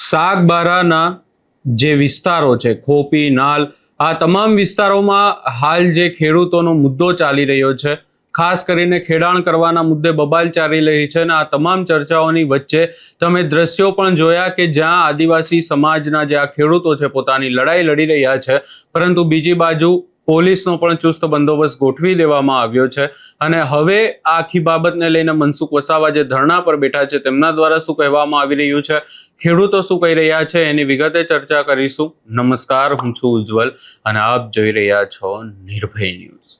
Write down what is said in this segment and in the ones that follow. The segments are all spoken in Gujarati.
સાગબારાના જે વિસ્તારો છે ખોપી નાલ આ તમામ વિસ્તારોમાં હાલ જે ખેડૂતોનો મુદ્દો ચાલી રહ્યો છે, ખાસ કરીને ખેડાણ કરવાના મુદ્દે બબાલ ચાલી રહી છે અને આ તમામ ચર્ચાઓની વચ્ચે તમે દ્રશ્યો પણ જોયા કે જ્યાં આદિવાસી સમાજના જે આ ખેડૂતો છે પોતાની લડાઈ લડી રહ્યા છે, પરંતુ બીજી બાજુ પોલીસનો પણ ચુસ્ત બંદોબસ્ત ગોઠવી દેવામાં આવ્યો છે અને હવે આ આખી બાબતને લઈને મનસુખ વસાવા જે ધરણા પર બેઠા છે તેમના દ્વારા શું કહેવામાં આવી રહ્યું છે, ખેડૂતો શું કહી રહ્યા છે, એની વિગતે ચર્ચા કરીશું। નમસ્કાર, હું છું ઉજ્જવલ અને આપ જોઈ રહ્યા છો નિર્ભય ન્યૂઝ।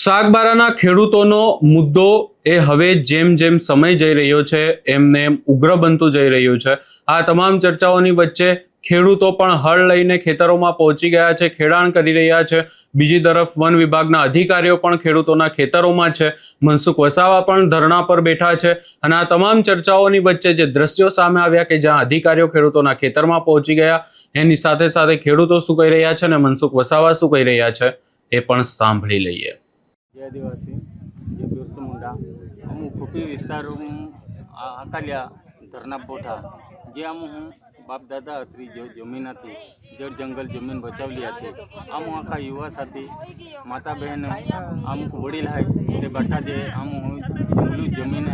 સાગબારાના ખેડૂતોનો મુદ્દો એ હવે જેમ જેમ સમય જઈ રહ્યો છે એમને એમ ઉગ્ર બનતું જઈ રહ્યું છે। આ તમામ ચર્ચાઓની વચ્ચે ખેડૂતો પણ હળ લઈને ખેતરોમાં પહોંચી ગયા છે, ખેડાણ કરી રહ્યા છે। બીજી તરફ વન વિભાગના અધિકારીઓ પણ ખેડૂતોના ખેતરોમાં છે, મનસુખ વસાવા પણ ધરણા પર બેઠા છે અને આ તમામ ચર્ચાઓની વચ્ચે જે દ્રશ્યો સામે આવ્યા કે જ્યાં અધિકારીઓ ખેડૂતોના ખેતરમાં પહોંચી ગયા, એની સાથે સાથે ખેડૂતો શું કહી રહ્યા છે અને મનસુખ વસાવા શું કહી રહ્યા છે એ પણ સાંભળી લઈએ। જે આદિવાસી જે બિરસા મુંડા અમુક ખોપી વિસ્તારોમાં આકાલ્યા ધરના પોઠા જે અમુક બાપ દાદા હતી જે જમીન હતી જળ જંગલ જમીન બચાવલી હતી અમુક આખા યુવા સાથી માતા બહેન અમુક વડીલ હોય તે બધા જે અમુક જંગલું જમીન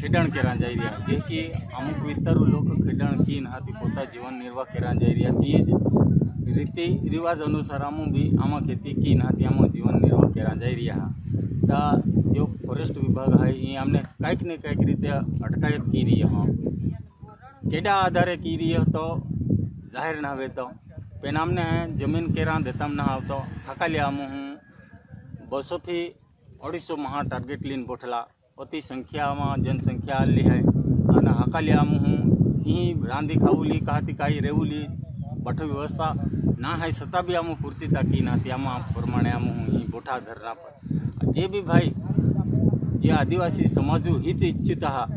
ખેડાણ કરવા જઈ રહ્યા જે કે અમુક વિસ્તારો લોકો ખેડાણ કી હતી પોતા જીવન નિર્વાહ કરવા જઈ રહ્યા તે જ રીતિ રિવાજ અનુસાર અમુક બી આમાં ખેતી કી હતી આમાં જીવન નિર્વાહ કરવા જઈ રહ્યા તો જો ફોરેસ્ટ વિભાગ હોય એ અમને કંઈક ને કંઈક રીતે અટકાયત કી રહી હા केडा आधारे की रही हो तो जाहिर ना हुए तो पेनामने हैं जमीन केरा देता ना हो तो हकालिया हूँ 200 થી 250 महा टार्गेट लीन बोठला अति संख्या में जनसंख्या ली है और हकालिया हूँ यही रांधी खाऊली कहती कहीं रेवली बठ व्यवस्था ना है सता भी हम पूर्ति ताकी ना थी आम प्रमाणे हम यही बोठा धरना पर जे भी भाई जे आदिवासी समाजू हित इच्छित हा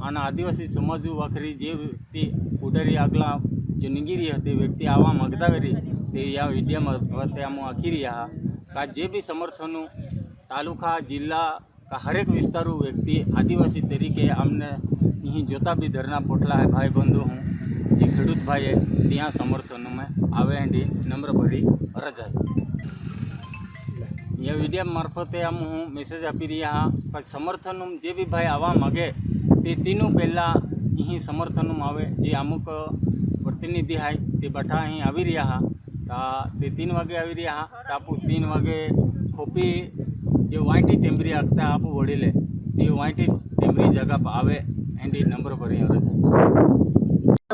અને આદિવાસી સમાજ વાખરી જે વ્યક્તિ ઉડરી આગલા જે નિગીરી હતી વ્યક્તિ આવા માગતા કરી તે આ વિડીયામાં આમ આખી રહ્યા કા જે બી સમર્થનો તાલુકા જિલ્લા કા હરેક વિસ્તારો વ્યક્તિ આદિવાસી તરીકે અમને અહીં જોતા બી ધરના પોટલા હે ભાઈ બંધુ હું જે ખેડૂત ભાઈ હે ત્યાં સમર્થનો में આવે એન્ડી નમ્ર ભરી રજા ये वीडियो मार्फते हम हूँ मेसेज आपी रहा हाँ समर्थन जे भी भाई आवा मागे ते तीनों पहला यहीं समर्थन आवे जे अमुक प्रतिनिधि है ते बठा अहीं आवी रहा हाँ ते 3 वागे आवी रहा हाँ आपू 3 वागे खोपी जो वाइटी टेम्बरी आखता आपू वड़ी ले ते वाइटी टेम्बरी जगह पर आवे एंडी नंबर पर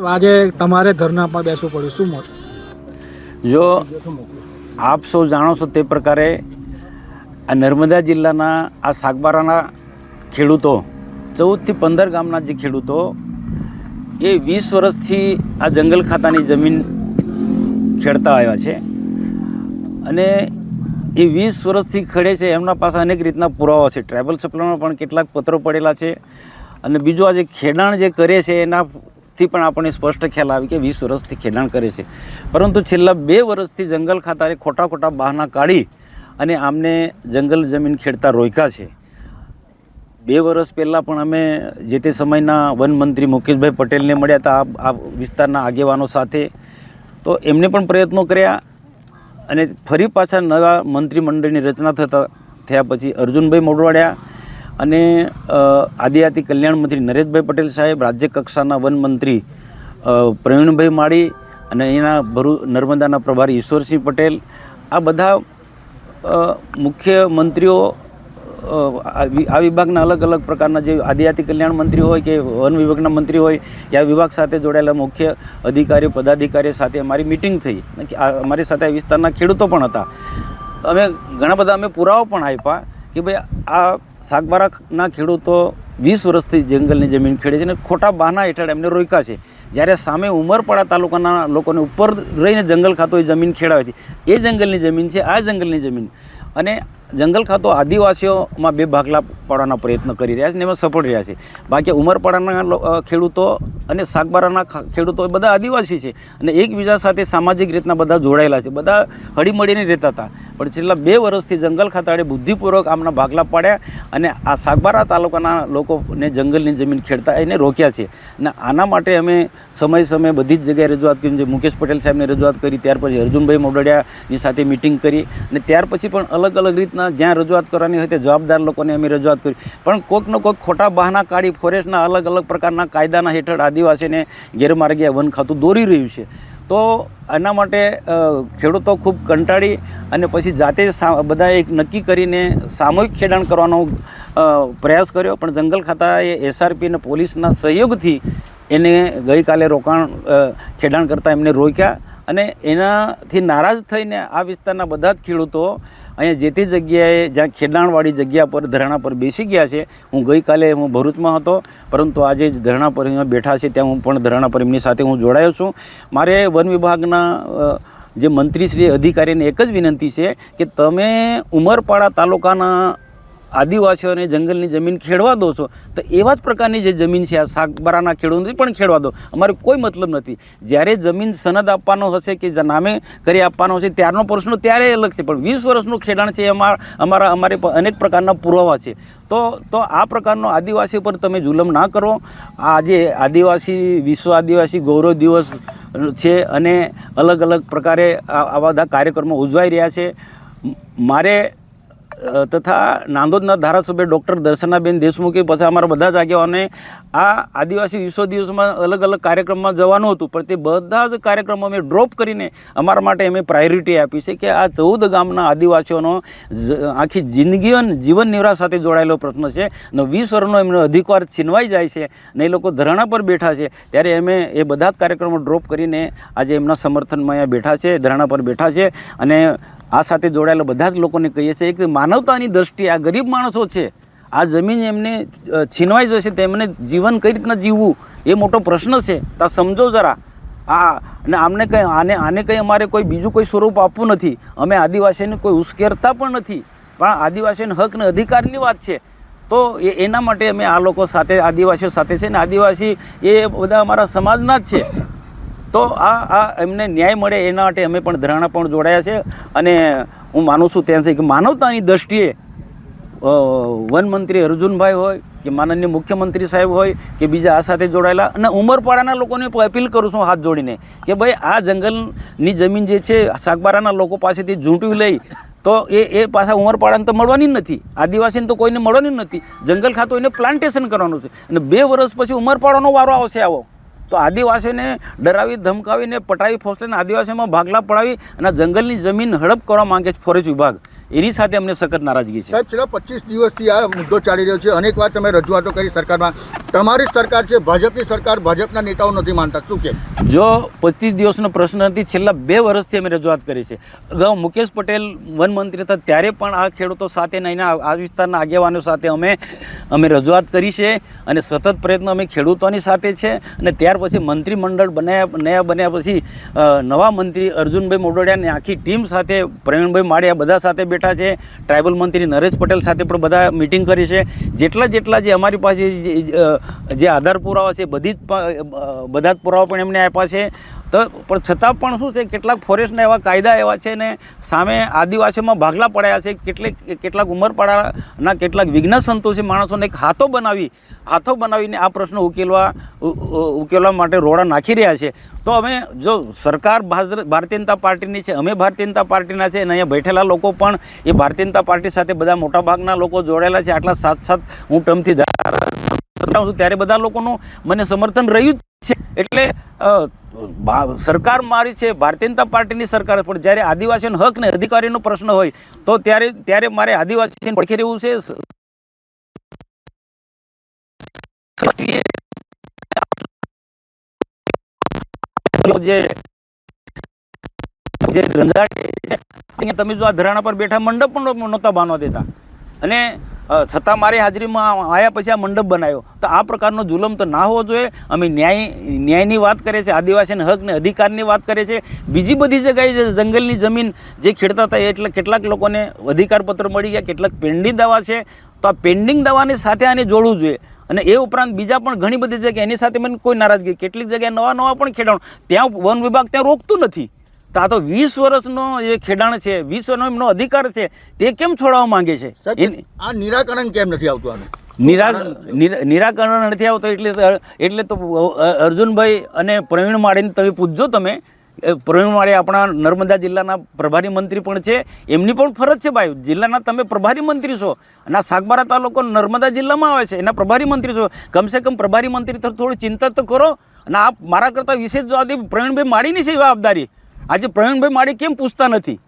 આજે તમારે ધરના પર બેસવું પડ્યું, શું મત? જો આપ સૌ જાણો છો તે પ્રકારે આ નર્મદા જિલ્લાના આ સાગબારાના ખેડૂતો 14 થી 15 ગામના જે ખેડૂતો એ 20 વર્ષથી આ જંગલ ખાતાની જમીન ખેડતા આવ્યા છે અને એ 20 વર્ષથી ખેડે છે એમના પાસે અનેક રીતના પુરાવા છે, ટ્રાઇબલ સપ્લાયમાં પણ કેટલાક પત્રો પડેલા છે અને બીજું આ જે ખેડાણ જે કરે છે એનાથી પણ આપણને સ્પષ્ટ ખ્યાલ આવે કે 20 વર્ષથી ખેડાણ કરે છે, પરંતુ છેલ્લા 2 વર્ષથી જંગલ ખાતાએ ખોટા ખોટા બહાના કાઢી અને આમને જંગલ જમીન ખેડતા રોક્યા છે। 2 વર્ષ પહેલાં પણ અમે જે તે સમયના વનમંત્રી મુકેશભાઈ પટેલને મળ્યા હતા આ વિસ્તારના આગેવાનો સાથે, તો એમને પણ પ્રયત્નો કર્યા અને ફરી પાછા નવા મંત્રીમંડળની રચના થયા પછી અર્જુનભાઈ મોઢવાડિયા અને આદિજાતિ કલ્યાણ મંત્રી નરેશભાઈ પટેલ સાહેબ, રાજ્ય કક્ષાના વનમંત્રી પ્રવીણભાઈ માળી અને અહીંના નર્મદાના પ્રભારી ઈશ્વરસિંહ પટેલ, આ બધા મુખ્ય મંત્રીઓ આ વિભાગના અલગ અલગ પ્રકારના જે આદિજાતિ કલ્યાણ મંત્રી હોય કે વન વિભાગના મંત્રી હોય કે આ વિભાગ સાથે જોડાયેલા મુખ્ય અધિકારીઓ પદાધિકારીઓ સાથે અમારી મિટિંગ થઈ। અમારી સાથે આ વિસ્તારના ખેડૂતો પણ હતા, અમે ઘણા બધા અમે પુરાવો પણ આપ્યા કે ભાઈ આ સાગબારાના ખેડૂતો 20 વર્ષથી જંગલની જમીન ખેડે છે અને ખોટા બહાના હેઠળ એમને રોક્યા છે, જ્યારે સામે ઉમરપાડા તાલુકાના લોકોને ઉપર રહીને જંગલ ખાતો એ જમીન ખેડાવી હતી, એ જંગલની જમીન છે આ જંગલની જમીન અને જંગલ ખાતો આદિવાસીઓમાં 2 ભાગલા પાડવાના પ્રયત્ન કરી રહ્યા છે અને એમાં સફળ રહ્યા છે। બાકી ઉમરપાડાના ખેડૂતો અને સાગબારાના ખેડૂતો એ બધા આદિવાસી છે અને એકબીજા સાથે સામાજિક રીતના બધા જોડાયેલા છે, બધા હળીમળીને રહેતા હતા। પણ છેલ્લા 2 વર્ષથી જંગલ ખાતાએ બુદ્ધિપૂર્વક આમના ભાગલા પાડ્યા અને આ સાગબારા તાલુકાના લોકોને જંગલની જમીન ખેડતા એને રોક્યા છે. અને આના માટે અમે સમયે બધી જ જગ્યાએ રજૂઆત કરી. જે મુકેશ પટેલ સાહેબને રજૂઆત કરી, ત્યાર પછી અર્જુનભાઈ મોડડિયાની સાથે મિટિંગ કરી અને ત્યાર પછી પણ અલગ અલગ રીતના જ્યાં રજૂઆત કરવાની હોય તે જવાબદાર લોકોને અમે રજૂઆત કરી. પણ કોઈકનો કોઈક ખોટા બહાના કાઢી ફોરેસ્ટના અલગ અલગ પ્રકારના કાયદાના હેઠળ આદિવાસીને ગેરમાર્ગે વન ખાતું દોરી રહ્યું છે. તો એના માટે ખેડૂતો ખૂબ કંટાળી અને પછી જાતે બધા એક નક્કી કરીને સામૂહિક ખેડાણ કરવાનો પ્રયાસ કર્યો. પણ જંગલ ખાતાએ SRP અને પોલીસના સહયોગથી એને ગઈકાલે ખેડાણ કરતાં એમને રોક્યા અને એનાથી નારાજ થઈને આ વિસ્તારના બધા જ ખેડૂતો અહીંયા જે તે જગ્યાએ જ્યાં ખેડાણવાળી જગ્યા પર ધરણા પર બેસી ગયા છે. હું ગઈકાલે ભરૂચમાં હતો, પરંતુ આજે જ ધરણા પર અહીંયા બેઠા છે ત્યાં હું પણ ધરણા પર એમની સાથે હું જોડાયો છું. મારે વન વિભાગના જે મંત્રીશ્રી અધિકારીને એક જ વિનંતી છે કે તમે ઉમરપાડા તાલુકાના આદિવાસીઓને જંગલની જમીન ખેડવા દો છો તો એવા જ પ્રકારની જે જમીન છે આ સાગબારાના ખેડૂતોને પણ ખેડવા દો. અમારે કોઈ મતલબ નથી. જ્યારે જમીન સનદ આપવાનો હશે કે નામે કરી આપવાનો હશે ત્યારનો પ્રશ્ન ત્યારે અલગ છે, પણ 20 વર્ષનું ખેડાણ છે અમારે અનેક પ્રકારના પુરાવા છે. તો આ પ્રકારનો આદિવાસી પર તમે જુલમ ના કરો. આજે વિશ્વ આદિવાસી ગૌરવ દિવસ છે અને અલગ અલગ પ્રકારે આવા બધા કાર્યક્રમો ઉજવાઈ રહ્યા છે. મારે તથા નાંદોદના ધારાસભ્ય ડૉક્ટર દર્શનાબેન દેશમુખે પછી અમારા બધા જ આગેવાને આ આદિવાસી વિશ્વ દિવસમાં અલગ અલગ કાર્યક્રમમાં જવાનું હતું, પણ તે બધા જ કાર્યક્રમો અમે ડ્રોપ કરીને અમારા માટે અમે પ્રાયોરિટી આપી છે કે આ 14 ગામના આદિવાસીઓનો આખી જીવન નિર્વાહ સાથે જોડાયેલો પ્રશ્ન છે અને 20 વર્ષનો એમનો અધિકાર છીનવાઈ જાય છે અને એ લોકો ધરણા પર બેઠા છે. ત્યારે અમે એ બધા જ કાર્યક્રમો ડ્રોપ કરીને આજે એમના સમર્થનમાં અહીંયા બેઠા છે, ધરણા પર બેઠા છે. અને આ સાથે જોડાયેલા બધા જ લોકોને કહીએ છીએ કે માનવતાની દ્રષ્ટિએ આ ગરીબ માણસો છે, આ જમીન એમને છીનવાઈ જશે તો એમને જીવન કઈ રીતના જીવવું એ મોટો પ્રશ્ન છે. તો સમજો જરા. અને આમને આને કંઈ અમારે કોઈ બીજું કોઈ સ્વરૂપ આપવું નથી. અમે આદિવાસીને કોઈ ઉશ્કેરતા પણ નથી, પણ આદિવાસીનો હક અને અધિકારની વાત છે. તો એના માટે અમે આ લોકો સાથે આદિવાસીઓ સાથે છે ને આદિવાસી એ બધા અમારા સમાજના જ છે. તો આ એમને ન્યાય મળે એના માટે અમે પણ ધરણા પણ જોડાયા છે. અને હું માનું છું ત્યાં કે માનવતાની દ્રષ્ટિએ વનમંત્રી અર્જુનભાઈ હોય કે માનનીય મુખ્યમંત્રી સાહેબ હોય કે બીજા આ સાથે જોડાયેલા અને ઉમરપાડાના લોકોને અપીલ કરું છું હાથ જોડીને કે ભાઈ આ જંગલની જમીન જે છે સાગબારાના લોકો પાસેથી ઝૂંટવી લઈ તો એ પાછા ઉમરપાડાને તો મળવાની જ નથી, આદિવાસીને તો કોઈને મળવાની જ નથી. જંગલ ખાતું એને પ્લાન્ટેશન કરવાનું છે અને 2 વર્ષ પછી ઉમરપાડાનો વારો આવશે આવો. તો આદિવાસીઓને ડરાવી ધમકાવીને પટાવી ફોસલીને આદિવાસીઓમાં ભાગલા પડાવી અને જંગલની જમીન હડપ કરવા માંગે છે ફોરેસ્ટ વિભાગ. એની સાથે અમને સખત નારાજગી છે. સાહેબ, છેલ્લા 25 દિવસથી આ મુદ્દો ચાલી રહ્યો છે. અનેક વાર તમે રજૂઆતો કરી સરકારમાં. તમારી સરકાર છે, ભાજપની સરકાર, ભાજપના નેતાઓ નથી માનતા, શું કે? જો 25 દિવસનો પ્રશ્ન નથી, છેલ્લા 2 વર્ષથી અમે રજૂઆત કરી છે. અગાઉ મુકેશ પટેલ વનમંત્રી હતા ત્યારે પણ આ ખેડૂતો સાથે એના આ વિસ્તારના આગેવાનો સાથે અમે રજૂઆત કરી છે અને સતત પ્રયત્નો અમે ખેડૂતોની સાથે છે. અને ત્યાર પછી મંત્રીમંડળ બન્યા પછી નવા મંત્રી અર્જુનભાઈ મોડોડિયાની આખી ટીમ સાથે પ્રવીણભાઈ માળિયા બધા સાથે બેઠા છે. ટ્રાઇબલ મંત્રી નરેશ પટેલ સાથે પણ બધા મિટિંગ કરી છે. જેટલા જે અમારી પાસે જે આધાર પુરાવા છે બધા જ પુરાવા પણ એમને આપ્યા છે. તો પણ છતાં પણ શું છે, કેટલાક ફોરેસ્ટના એવા કાયદા એવા છે ને સામે આદિવાસીઓમાં ભાગલા પડાયા છે. કેટલાક ઉમરપાડાના કેટલાક વિજ્ઞાન સંતોષી માણસોને એક હાથો બનાવીને આ પ્રશ્ન ઉકેલવા માટે રોડા નાખી રહ્યા છે. તો અમે જો સરકાર ભારતીય જનતા પાર્ટીની છે, અમે ભારતીય જનતા પાર્ટીના છે અને અહીંયા બેઠેલા લોકો પણ એ ભારતીય જનતા પાર્ટી સાથે બધા મોટાભાગના લોકો જોડાયેલા છે. આટલા 7 હું ટર્મથી ત્યારે બધા લોકોનું મને સમર્થન રહ્યું જ છે. એટલે સરકાર મારી છે, ભારતીય જનતા પાર્ટીની સરકાર, પણ જ્યારે આદિવાસીનો હક ને અધિકારીનો પ્રશ્ન હોય તો ત્યારે મારે આદિવાસીને પડખે રહેવું છે. તમે જો આ ધરાણા પર બેઠા મંડપ પણ નહોતા બાંધવા દેતા અને છતાં મારી હાજરીમાં આવ્યા પછી આ મંડપ બનાવ્યો. તો આ પ્રકારનો જુલમ તો ના હોવો જોઈએ. અમે ન્યાયની વાત કરીએ છીએ, આદિવાસીના હક ને અધિકારની વાત કરીએ છીએ. બીજી બધી જગ્યાએ જંગલની જમીન જે ખેડતા હતા એટલે કેટલાક લોકોને અધિકારપત્ર મળી ગયા, કેટલાક પેન્ડિંગ દાવા છે. તો આ પેન્ડિંગ દાવાની સાથે આને જોડવું જોઈએ. અને એ ઉપરાંત બીજા પણ ઘણી બધી જગ્યાએ એની સાથે મને કોઈ નારાજગી, કેટલીક જગ્યાએ નવા પણ ખેડાણ ત્યાં વન વિભાગ ત્યાં રોકતું નથી. તો આ તો 20 વર્ષનો જે ખેડાણ છે, 20 વર્ષનો એમનો અધિકાર છે, તે કેમ છોડાવવા માંગે છે? સાહેબ, આ નિરાકરણ કેમ નથી આવતું આનું? નિરાકરણ નથી આવતો એટલે તો અર્જુનભાઈ અને પ્રવીણ માળીને તમે પૂછજો. તમે પ્રવીણ માળી આપણા નર્મદા જિલ્લાના પ્રભારી મંત્રી પણ છે, એમની પણ ફરજ છે ભાઈ. જિલ્લાના તમે પ્રભારી મંત્રી છો અને આ સાગબારા તાલુકો નર્મદા જિલ્લામાં આવે છે, એના પ્રભારી મંત્રી છો. કમસે કમ પ્રભારી મંત્રી થોડી ચિંતા તો કરો. અને આ મારા કરતાં વિશેષ જવાબદારી પ્રવીણભાઈ માળીની છે જવાબદારી. આજે પ્રવીણભાઈ માળી કેમ પૂછતા નથી?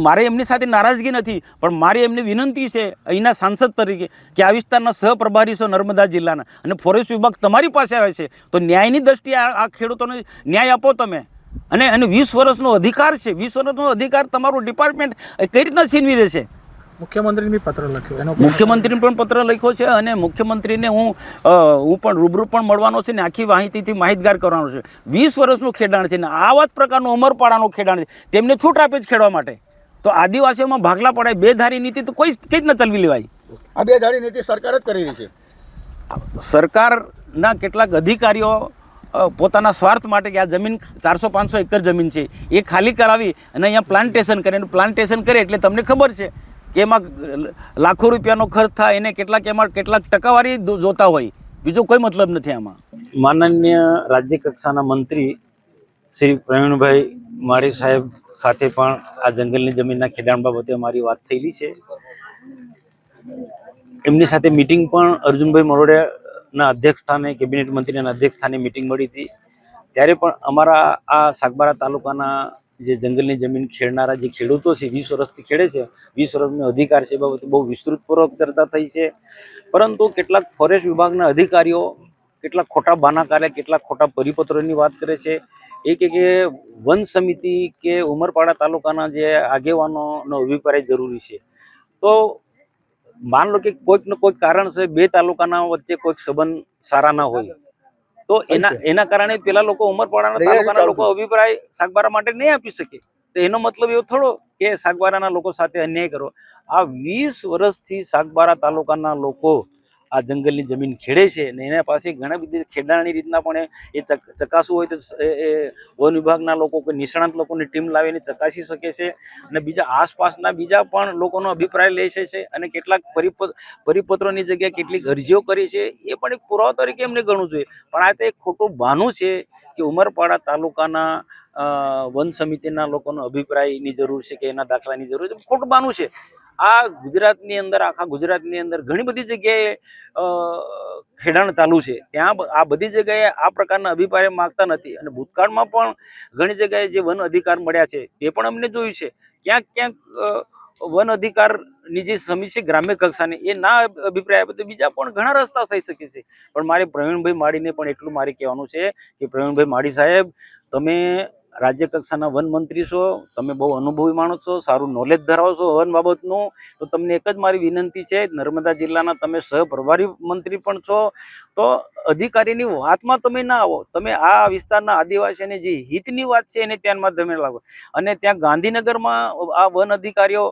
મારે એમની સાથે નારાજગી નથી, પણ મારી એમની વિનંતી છે અહીંના સાંસદ તરીકે કે આ વિસ્તારના સહપ્રભારી છો નર્મદા જિલ્લાના, અને ફોરેસ્ટ વિભાગ તમારી પાસે આવે છે, તો ન્યાયની દ્રષ્ટિએ આ ખેડૂતોને ન્યાય આપો તમે. અને 20 વર્ષનો અધિકાર છે, 20 વર્ષનો અધિકાર તમારું ડિપાર્ટમેન્ટ કઈ રીતના છીનવી દેશે? મુખ્યમંત્રીને બી પત્ર લખ્યો, એનો મુખ્યમંત્રીને પણ પત્ર લખ્યો છે, અને મુખ્યમંત્રીને હું પણ રૂબરૂ પણ મળવાનો છે ને આખી માહિતીથી માહિતગાર કરવાનો છે. 20 વર્ષનું ખેડાણ છે ને આવા જ પ્રકારનું અમરપાડાનું ખેડાણ છે, તેમને છૂટ આપે છે ખેડવા માટે. તો આદિવાસીઓમાં ભાગલા પડાય, બે ધારી નીતિ તો કોઈ કઈ રીતના ચલવી લેવાય? આ બે ધારી નીતિ સરકાર જ કરી રહી છે. સરકારના કેટલાક અધિકારીઓ પોતાના સ્વાર્થ માટે કે આ જમીન 400-500 એકર જમીન છે એ ખાલી કરાવી અને અહીંયા પ્લાન્ટેશન કરે, અને પ્લાન્ટેશન કરે એટલે તમને ખબર છે કે એમાં લાખો રૂપિયાનો ખર્ચ થાય, એને કેટલાક ટકાવારી જોતા હોય, બીજો કોઈ મતલબ નથી આમાં. માનનીય રાજ્ય કક્ષાના મંત્રી શ્રી પ્રવીણભાઈ માળી સાહેબ સાથે પણ આ જંગલની જમીનના ખેડાણ બાબતે અમારી વાત થયેલી છે. એમની સાથે મિટિંગ પણ અર્જુનભાઈ મોરડિયાના અધ્યક્ષ સ્થાને, કેબિનેટ મંત્રીના અધ્યક્ષ સ્થાને મિટિંગ મળી હતી. ત્યારે પણ અમારા આ સાગબારા તાલુકાના જે જંગલની જમીન ખેડનારા જે ખેડૂતો છે, 20 વર્ષથી ખેડે છે, 20 વર્ષનો અધિકાર છે, બાબતે બહુ વિસ્તૃતપૂર્વક ચર્ચા થઈ છે. પરંતુ કેટલાક ફોરેસ્ટ વિભાગના અધિકારીઓ કેટલાક ખોટા બહાના કાઢે, કેટલાક ખોટા પરિપત્રોની વાત કરે છે. કે વન સમિતિ કે ઉમરપાડા તાલુકાના જે આગેવાનોનો અભિપ્રાય જરૂરી છે. તો માન લો કે કોઈક ને કોઈક કારણ છે બે તાલુકાના વચ્ચે કોઈક સંબંધ સારા ના હોય, તો એના કારણે પેલા લોકો ઉમરપાડાના તાલુકાના લોકો અભિપ્રાય સાગબારા માટે નહીં આપી શકે. તો એનો મતલબ એવો થોડો કે સાગબારાના લોકો સાથે અન્યાય કરો. આ 20 વર્ષથી સાગબારા તાલુકાના લોકો આ જંગલની જમીન ખેડે છે, અને એના પાસે ઘણા બધી ખેડાણની રીતના પણ એ ચકાસવું હોય તો એ વન વિભાગના લોકો કે નિષ્ણાંત લોકોની ટીમ લાવીને ચકાસી શકે છે, અને બીજા આસપાસના બીજા પણ લોકોનો અભિપ્રાય લે છે, અને કેટલાક પરિપત્રોની જગ્યાએ કેટલીક અરજીઓ કરી છે એ પણ એક પુરાવા તરીકે એમને ગણવું જોઈએ. પણ આ તો એક ખોટું બહાનું છે કે ઉમરપાડા તાલુકાના વન સમિતિના લોકોનો અભિપ્રાયની જરૂર છે કે એના દાખલાની જરૂર છે. ખોટું બહાનું છે. આ ગુજરાતની અંદર, આખા ગુજરાતની અંદર ઘણી બધી જગ્યાએ ખેડાણ ચાલુ છે, ત્યાં આ બધી જગ્યાએ આ પ્રકારના અભિપ્રાય માંગતા નથી. અને ભૂતકાળમાં પણ ઘણી જગ્યાએ જે વન અધિકાર મળ્યા છે તે પણ અમને જોયું છે. ક્યાંક વન અધિકારની જે સમિતિ છે ગ્રામ્ય કક્ષાની, એ ના અભિપ્રાય આપે તો બીજા પણ ઘણા રસ્તા થઈ શકે છે. પણ મારે પ્રવીણભાઈ માળીને પણ એટલું મારે કહેવાનું છે કે પ્રવીણભાઈ માળી સાહેબ, તમે રાજ્ય કક્ષાના વન મંત્રી છો, તમે બહુ અનુભવી માણસ છો, સારું નોલેજ ધરાવો છો વન બાબતનું. તો તમને એક જ મારી વિનંતી છે, નર્મદા જિલ્લાના તમે સહપ્રભારી મંત્રી પણ છો, તો અધિકારીની વાતમાં તમે ના આવો. તમે આ વિસ્તારના આદિવાસીઓને જે હિતની વાત છે એને ધ્યાનમાં તમે લાવો. અને ત્યાં ગાંધીનગરમાં આ વન અધિકારીઓ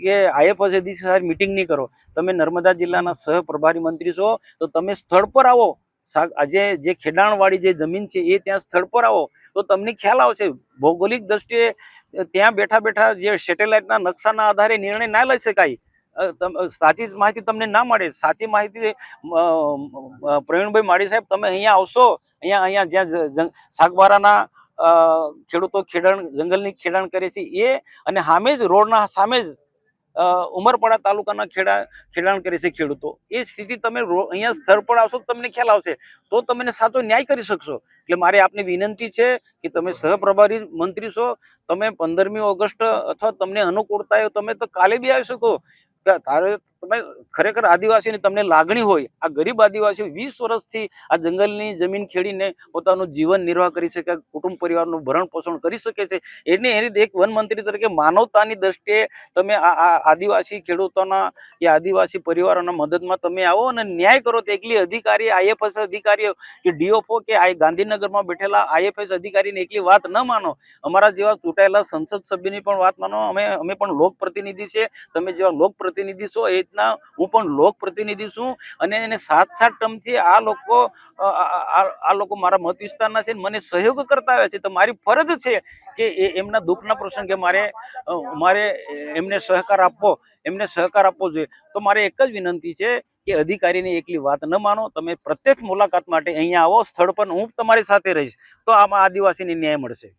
કે IFS અધિકારી મિટિંગ નહીં કરો. તમે નર્મદા જિલ્લાના સહપ્રભારી મંત્રી છો, તો તમે સ્થળ પર આવો. આજે જે ખેડાણવાળી જે જમીન છે એ ત્યાં સ્થળ પર આવો તો તમને ખ્યાલ આવશે. ભૌગોલિક દ્રષ્ટિએ ત્યાં બેઠા બેઠા જે સેટેલાઇટના નકશાના આધારે નિર્ણય ના લઈ શકાય. સાચી માહિતી તમને ના મળે. સાચી માહિતી પ્રવીણભાઈ માળી સાહેબ, તમે અહીંયા આવશો, અહીંયા જ્યાં સાગબારાના ખેડૂતો જંગલની ખેડાણ કરે છે એ, અને સામે જ રોડના સામે જ ઉમરપાડા તાલુકાના ખેડાણ કરે છે ખેડૂતો, એ સ્થિતિ તમે અહીંયા સ્થળ પર આવશો તો તમને ખ્યાલ આવશે, તો તમે સાચો ન્યાય કરી શકશો. એટલે મારે આપને વિનંતી છે કે તમે સહપ્રભારી મંત્રી છો, તમે 15મી ઓગસ્ટ અથવા તમને અનુકૂળતા હોય તમે તો કાલે બી આવી શકો. તમે ખરેખર આદિવાસીની તમને લાગણી હોય, આ ગરીબ આદિવાસીઓ 20 વર્ષથી આ જંગલની જમીન ખેડીને પોતાનું જીવન નિર્વાહ કરી શકે, કુટુંબ પરિવારનું ભરણ પોષણ કરી શકે છે, એની એક વન મંત્રી તરીકે માનવતાની દ્રષ્ટિએ તમે આ આદિવાસી ખેડૂતોના કે આદિવાસી પરિવારોના મદદમાં તમે આવો અને ન્યાય કરો. તો એકલી અધિકારી IFS અધિકારીઓ કે DFO કે ગાંધીનગરમાં બેઠેલા IFS અધિકારીની એકલી વાત ન માનો. અમારા જેવા ચૂંટાયેલા સંસદ સભ્યની પણ વાત માનો. અમે પણ લોકપ્રતિનિધિ છે. તમે જેવા લોકપ્રતિનિધિ છો એ રીતના હું પણ લોક પ્રતિનિધિ છું અને એને 7 ટર્મથી આ લોકો મારા મત વિસ્તારના છે, મને સહયોગ કરતા આવે છે. તો મારી ફરજ છે કે એમના દુઃખના પ્રસંગે મારે એમને સહકાર આપવો જોઈએ. તો મારે એક જ વિનંતી છે કે અધિકારીની એકલી વાત ન માનો, તમે પ્રત્યક્ષ મુલાકાત માટે અહીંયા આવો, સ્થળ પર હું તમારી સાથે રહીશ, તો આમાં આદિવાસીને ન્યાય મળશે.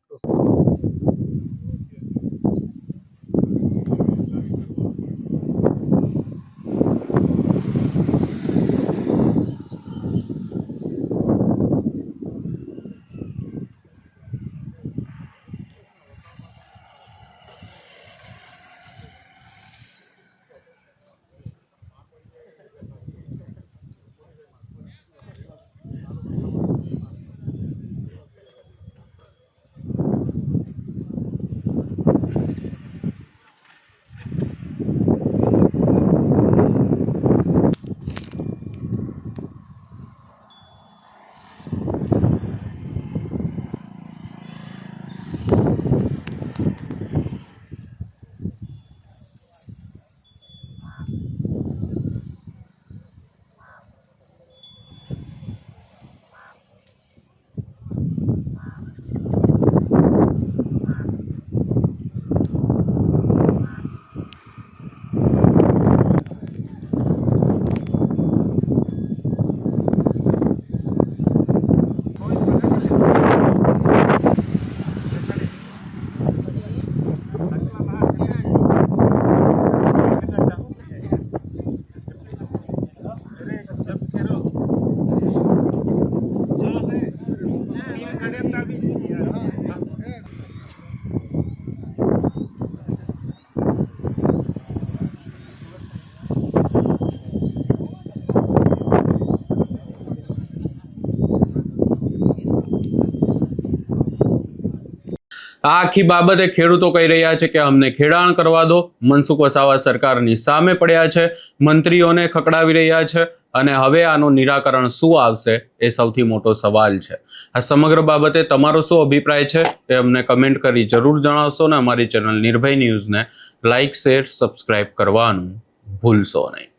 આ આખી બાબતે ખેડૂતો કહી રહ્યા છે કે અમને ખેડાણ કરવા દો. મનસુખ વસાવા સરકારની સામે પડ્યા છે, મંત્રીઓને ખકડાવી રહ્યા છે અને હવે આનું નિરાકરણ શું આવશે એ સૌથી મોટો સવાલ છે. આ સમગ્ર બાબતે તમારો શું અભિપ્રાય છે એ અમને કમેન્ટ કરી જરૂર જણાવશો ને અમારી ચેનલ નિર્ભય ન્યૂઝને લાઇક, શેર, સબસ્ક્રાઇબ કરવાનું ભૂલશો નહીં.